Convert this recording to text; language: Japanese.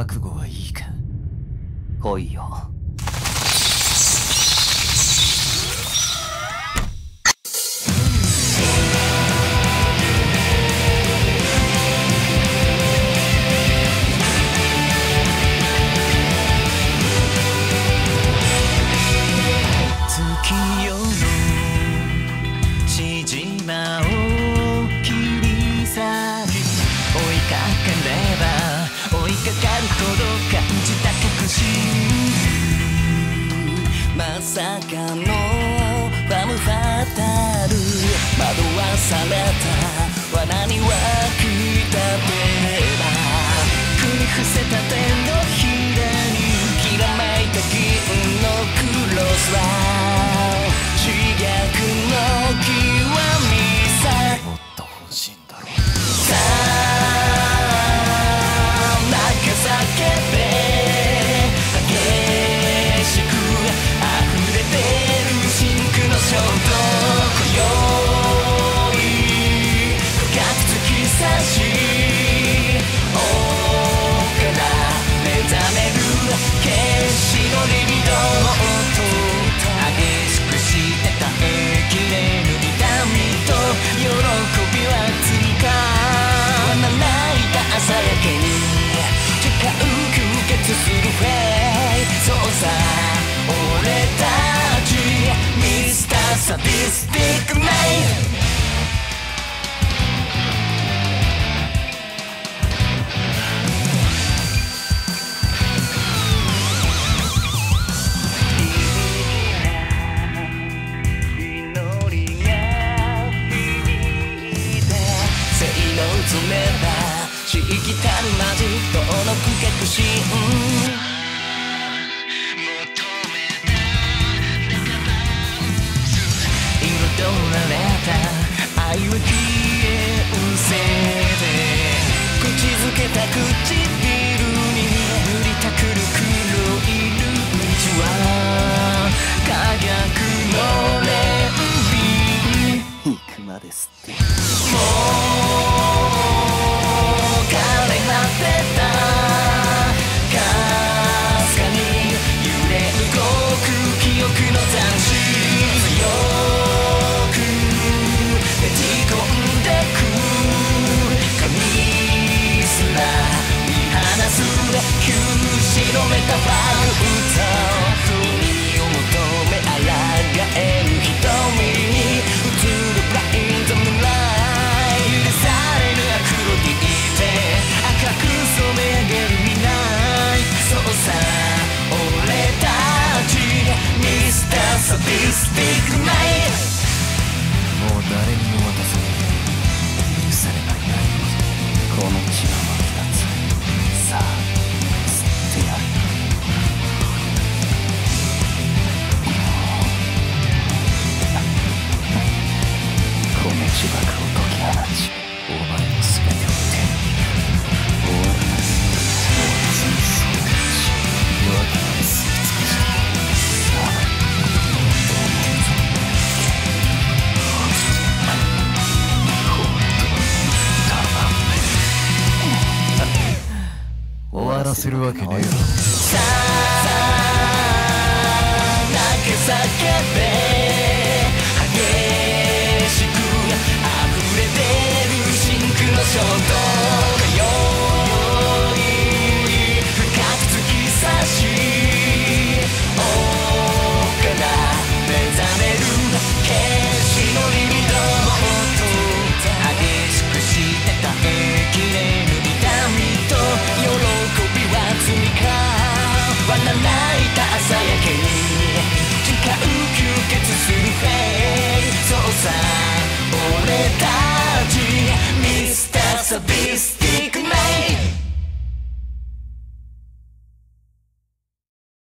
覚悟はいいか。来いよ。月夜のしじまを切り裂き追いかければ追いかかるほど感じた確信まさかのファムファタル惑わされた罠にはく立てば組み伏せた手のひらにきらめいた銀のクロスは刺激の極みさもっと本心だろ。さあ泣け叫べ激しく溢れてる真空の衝動今宵深く突き刺し王から目覚める決死のリビドの音激しくして耐えきれぬ痛みと喜びは追加はまないた朝焼けに誓う吸血するフェイそうさ俺たちミスターサディスティックナイト詰めたしきたるマジックの苦逆心彩られた愛は消え失せて口づけた唇に塗りたくる黒いルージは輝くのレンビ行くまで吸ってもう枯れ果てたかすかに揺れ動く記憶の残滓強くねじ込んでく髪すら見放す休止のメタファー歌を求めあらがえる瞳に映るブラインドムーンライト許されぬアクロディって赤く染め上げる未来そうさ俺たちミスターサディスティックナイトもう誰にも渡さない許されない愛この血は二つさあ吸ってやるこの呪縛を解き放ちお前の全てを手に終わらない終わらずにそうし夜明けまで吸い尽くしてさあどうもぞ終わらせるわけねえよ。さあ泣け叫べ激しく溢れ出る真空の衝動がより深く突き刺し王から目覚める決死のリビドの音激しくして耐えきれぬ痛みと喜びは積み重わらないた朝焼けに誓う吸血するフェイそうさ俺たちミスターサディス